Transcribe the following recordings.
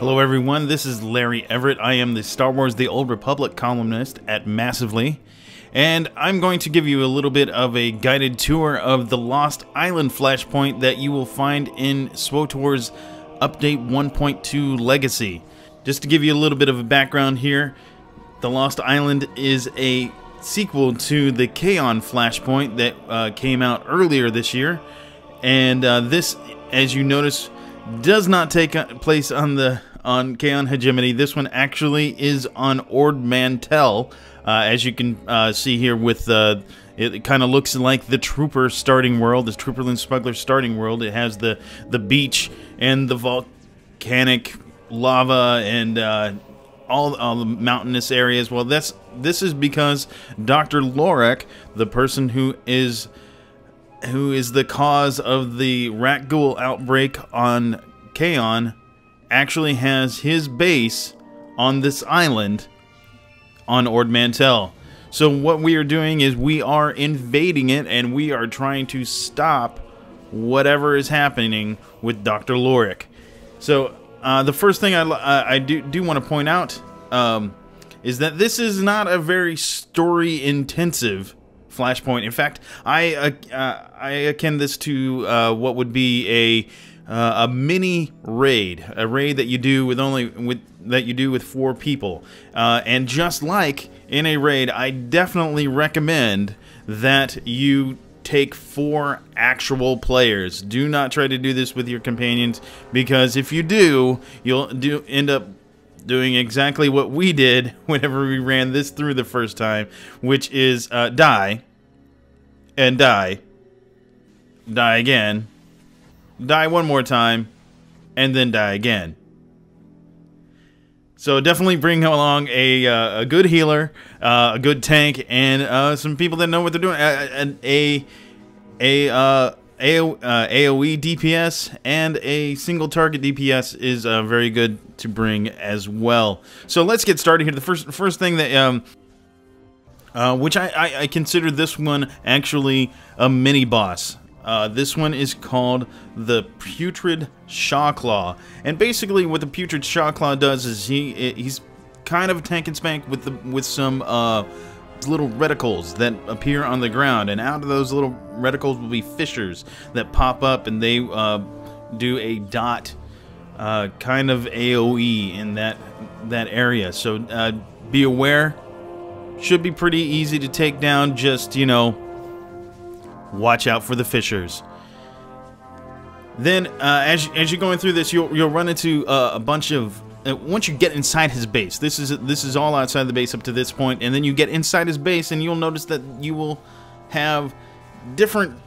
Hello everyone, this is Larry Everett. I am the Star Wars The Old Republic columnist at Massively, and I'm going to give you a little bit of a guided tour of the Lost Island Flashpoint that you will find in SWTOR's Update 1.2 Legacy. Just to give you a little bit of a background here, the Lost Island is a sequel to the Kaon Flashpoint that came out earlier this year, and this, as you notice, does not take place on Kaon Hegemony. This one actually is on Ord Mantell, as you can see here. With it kind of looks like the Trooper starting world, the Trooperland Smuggler starting world. It has the beach and the volcanic lava and all the mountainous areas. Well, this is because Dr. Lorex, the person who is the cause of the rat ghoul outbreak on Kaon, actually has his base on this island on Ord Mantell. So what we are doing is we are invading it, and we are trying to stop whatever is happening with Dr. Lorex. So the first thing I do want to point out is that this is not a very story intensive Flashpoint. In fact, I akin this to what would be a mini raid, a raid that you do with 4 people. And just like in a raid, I definitely recommend that you take 4 actual players. Do not try to do this with your companions, because if you do, you'll end up doing exactly what we did whenever we ran this through the first time, which is die, and die again, die one more time, and then die again. So definitely bring along a good healer, a good tank, and some people that know what they're doing. AOE DPS and a single target DPS is very good to bring as well. So let's get started here. The first thing that which I consider this one actually a mini boss. This one is called the Putrid Shawclaw, and basically what the Putrid Shawclaw does is he's kind of a tank and spank with some little reticles that appear on the ground, and out of those little reticles will be fissures that pop up, and they do a dot kind of AOE in that area. So be aware. Should be pretty easy to take down. Just, you know, watch out for the fissures. Then as you're going through this, you'll run into a bunch of once you get inside his base. This is all outside the base up to this point, and then you get inside his base, and you'll notice that you will have different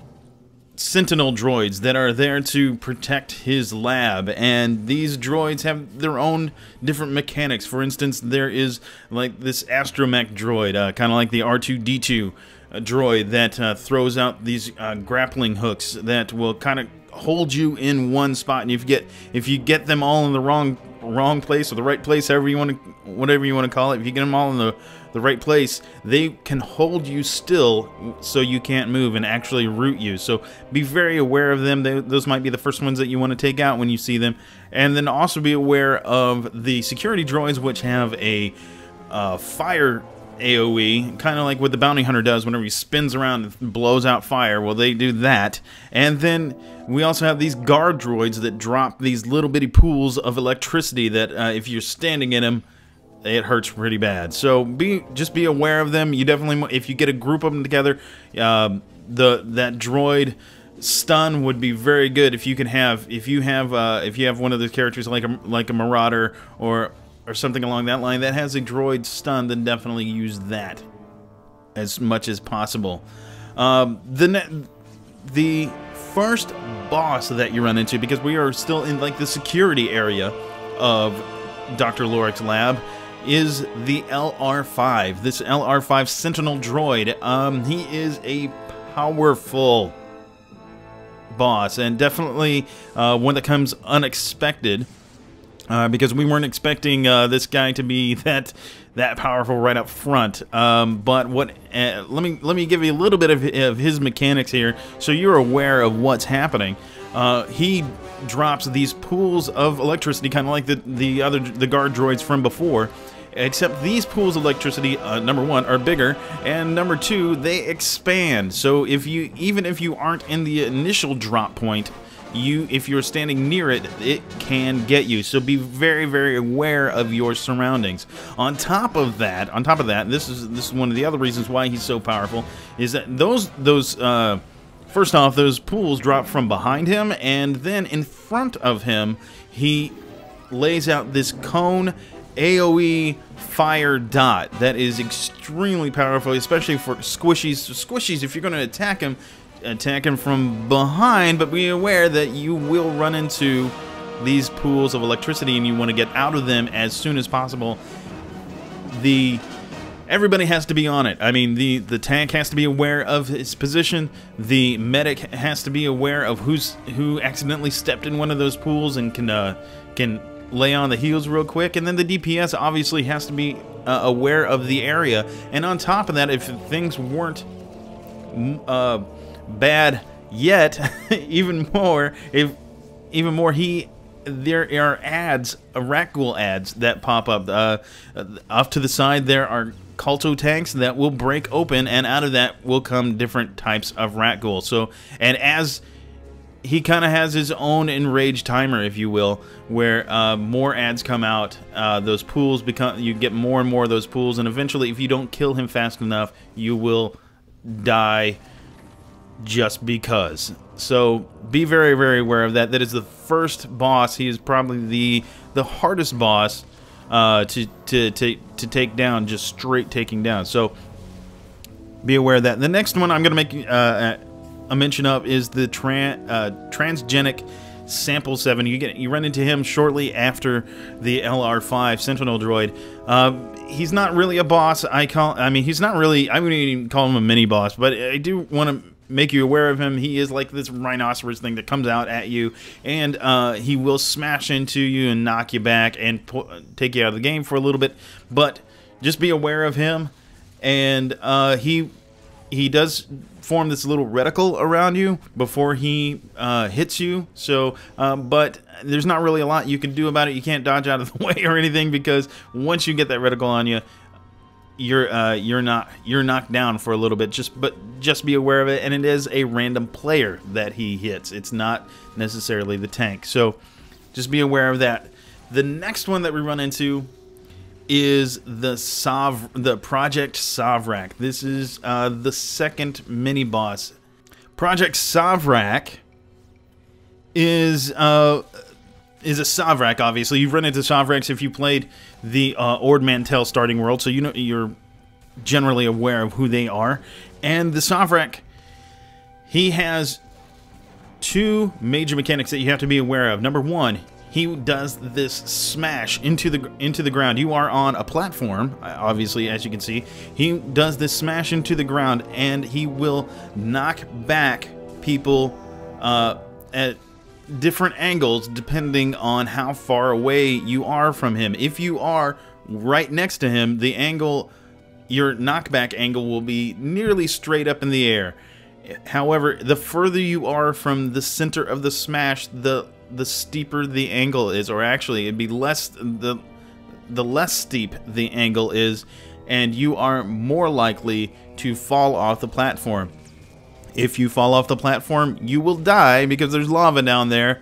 Sentinel Droids that are there to protect his lab, and these droids have their own different mechanics. For instance, there is like this astromech droid, kind of like the R2-D2 droid, that throws out these grappling hooks that will kind of hold you in one spot, and if you get them all in the wrong place, or the right place, whatever you want to call it, if you get them all in the right place, they can hold you still so you can't move and actually root you. So be very aware of them. Those might be the first ones that you want to take out when you see them. And then also be aware of the security droids, which have a fire AOE, kind of like what the bounty hunter does whenever he spins around and blows out fire. Well, they do that. And then we also have these guard droids that drop these little bitty pools of electricity that if you're standing in them, it hurts pretty bad. So just be aware of them. You definitely, if you get a group of them together, that droid stun would be very good. If you have one of those characters like a Marauder or something along that line that has a droid stun, then definitely use that as much as possible. The first boss that you run into, because we are still in like the security area of Dr. Lorex Lab, is the Lr5. This Lr5 Sentinel Droid. He is a powerful boss, and definitely one that comes unexpected. because we weren't expecting this guy to be that powerful right up front. But let me give you a little bit of his mechanics here, so you're aware of what's happening. He drops these pools of electricity, kind of like the guard droids from before. Except these pools of electricity, number one, are bigger, and number two, they expand. So even if you aren't in the initial drop point, if you're standing near it, it can get you. So be very, very aware of your surroundings. On top of that, this is one of the other reasons why he's so powerful, is that first off, those pools drop from behind him, and then in front of him, he lays out this cone AoE fire dot that is extremely powerful, especially for squishies. So squishies, if you're going to attack him from behind, but be aware that you will run into these pools of electricity and you want to get out of them as soon as possible. Everybody has to be on it. I mean, the tank has to be aware of his position. The medic has to be aware of who accidentally stepped in one of those pools and can lay on the heels real quick, and then the DPS obviously has to be aware of the area. And on top of that, if things weren't bad yet, even more, there are ads, Rakghoul ads that pop up. Off to the side, there are Culto tanks that will break open, and out of that will come different types of Rakghoul. So, and as he kind of has his own enraged timer, if you will, where more ads come out, those pools you get more and more of those pools, and eventually, if you don't kill him fast enough, you will die just because. So be very, very aware of that. That is the first boss. He is probably the hardest boss to take down, just straight taking down. So be aware of that. The next one I'm going to make a mention of is the Transgenic Sample 7. You run into him shortly after the Lr5 Sentinel Droid. He's not really a boss. He's not really, I wouldn't even call him a mini boss, but I do want to make you aware of him. He is like this rhinoceros thing that comes out at you, and he will smash into you and knock you back and take you out of the game for a little bit. But just be aware of him, and he does form this little reticle around you before he hits you. So, but there's not really a lot you can do about it. You can't dodge out of the way or anything, because once you get that reticle on you, you're knocked down for a little bit. Just be aware of it, and it is a random player that he hits. It's not necessarily the tank. So just be aware of that. The next one that we run into is the Project Savrak. This is the second mini boss. Project Savrak is a Savrak. Obviously, you've run into Savraks if you played the Ord Mantell starting world, so you're generally aware of who they are. And the Savrak, he has two major mechanics that you have to be aware of. Number one, he does this smash into the ground. You are on a platform, obviously, as you can see. He does this smash into the ground, and he will knock back people at different angles depending on how far away you are from him. If you are right next to him, your knockback angle will be nearly straight up in the air. However, the further you are from the center of the smash, the steeper the angle is, or actually it'd be the less steep the angle is, and you are more likely to fall off the platform. If you fall off the platform, you will die because there's lava down there,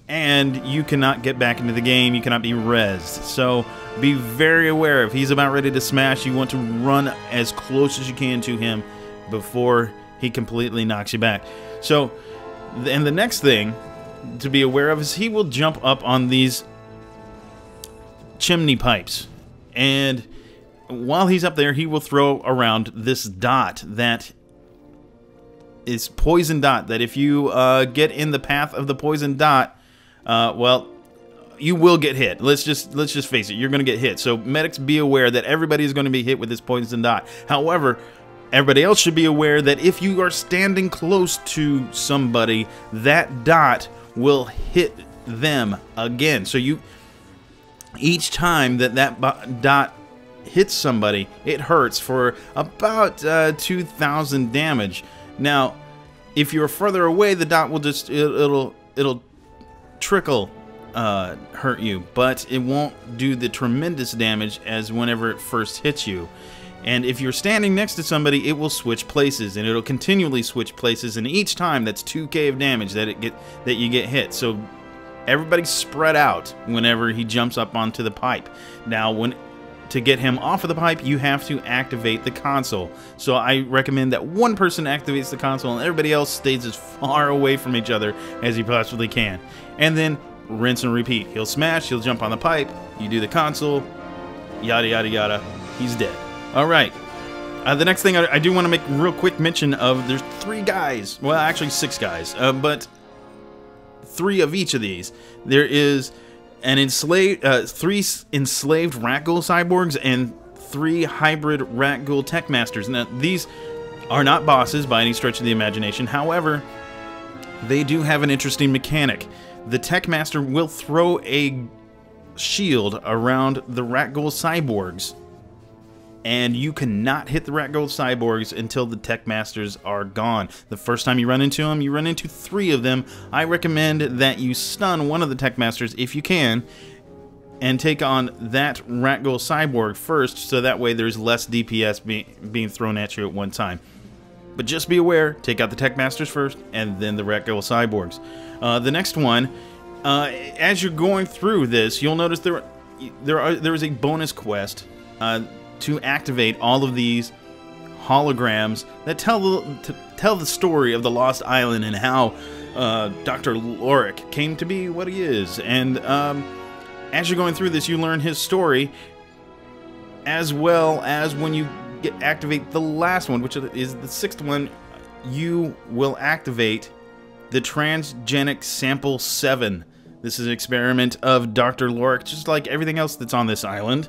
and you cannot get back into the game. You cannot be rezzed. So be very aware. If he's about ready to smash, you want to run as close as you can to him before he completely knocks you back. So, and the next thing to be aware of is he will jump up on these chimney pipes, and while he's up there, he will throw around this dot that is poison dot, that if you get in the path of the poison dot, well, you will get hit. Let's just face it, you're going to get hit. So medics, be aware that everybody is going to be hit with this poison dot. However, everybody else should be aware that if you are standing close to somebody, that dot will hit them again. So each time that dot hits somebody, it hurts for about 2,000 damage. Now, if you're further away, the dot will just it'll trickle hurt you, but it won't do the tremendous damage as whenever it first hits you. And if you're standing next to somebody, it will switch places, and it'll continually switch places, and each time that's 2k of damage that you get hit. So everybody's spread out whenever he jumps up onto the pipe. Now, to get him off of the pipe, you have to activate the console. So I recommend that one person activates the console and everybody else stays as far away from each other as you possibly can. And then rinse and repeat. He'll smash, he'll jump on the pipe, you do the console, yada yada yada, he's dead. Alright, the next thing I do want to make real quick mention of, there's 3 guys, well actually 6 guys, but 3 of each of these. There is an 3 enslaved Rat-Ghoul cyborgs and 3 hybrid Rat-Ghoul tech masters. Now these are not bosses by any stretch of the imagination, however they do have an interesting mechanic. The tech master will throw a shield around the Rat-Ghoul cyborgs, and you cannot hit the Rat-Ghoul cyborgs until the tech masters are gone. The first time you run into them, you run into 3 of them. I recommend that you stun one of the tech masters if you can, and take on that Rat-Ghoul cyborg first, so that way there's less DPS being thrown at you at one time. But just be aware, take out the tech masters first, and then the Rat-Ghoul cyborgs. The next one, as you're going through this, you'll notice there is a bonus quest to activate all of these holograms that tell the story of the Lost Island and how Dr. Lorex came to be what he is. And as you're going through this, you learn his story, as well as when you activate the last one, which is the 6th one, you will activate the Transgenic Sample 7. This is an experiment of Dr. Lorex, just like everything else that's on this island.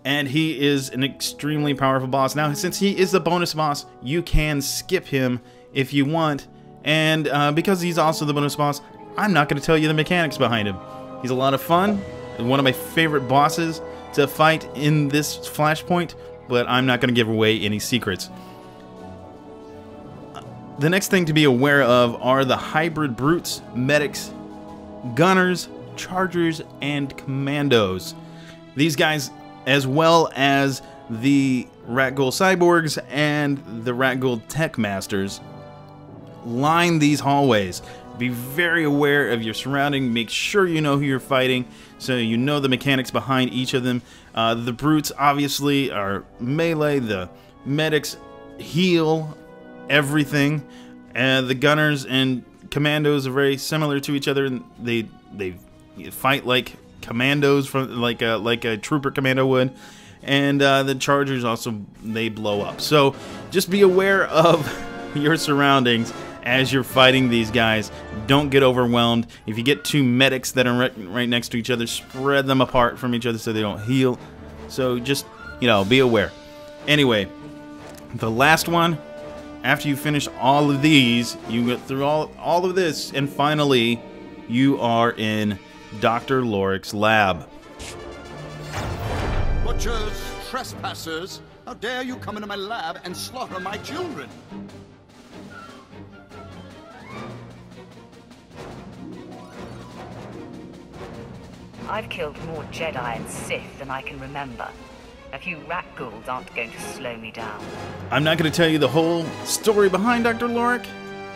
And he is an extremely powerful boss. Now, since he is the bonus boss, you can skip him if you want. And because he's also the bonus boss, I'm not going to tell you the mechanics behind him. He's a lot of fun, one of my favorite bosses to fight in this Flashpoint, but I'm not going to give away any secrets. The next thing to be aware of are the hybrid brutes, medics, gunners, chargers, and commandos. These guys, as well as the Rat-Ghoul cyborgs and the Rat-Ghoul tech masters, line these hallways. Be very aware of your surrounding. Make sure you know who you're fighting, so you know the mechanics behind each of them. The brutes obviously are melee. The medics heal everything, and the gunners and commandos are very similar to each other. They fight like commandos, from like a trooper commando would, and the chargers also, they blow up. So just be aware of your surroundings as you're fighting these guys. Don't get overwhelmed. If you get 2 medics that are right next to each other, spread them apart from each other so they don't heal. So just, you know, be aware. Anyway, the last one, after you finish all of these, you get through all of this, and finally you are in Dr. Lorex Lab. Butchers, trespassers, how dare you come into my lab and slaughter my children? I've killed more Jedi and Sith than I can remember. A few Rat-Ghouls aren't going to slow me down. I'm not going to tell you the whole story behind Dr. Lorex.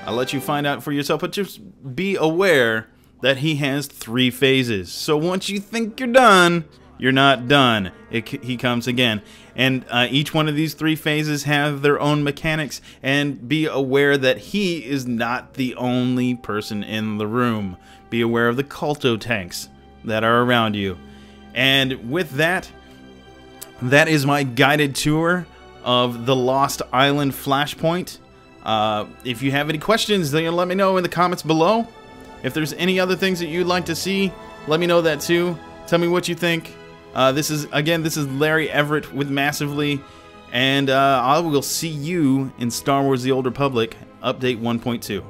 I'll let you find out for yourself, but just be aware that he has 3 phases. So once you think you're done, you're not done. He comes again. And each one of these 3 phases have their own mechanics, and be aware that he is not the only person in the room. Be aware of the culto tanks that are around you. And with that, that is my guided tour of the Lost Island Flashpoint. If you have any questions, then let me know in the comments below. If there's any other things that you'd like to see, let me know that too. Tell me what you think. This is Larry Everett with Massively, and I will see you in Star Wars: The Old Republic Update 1.2.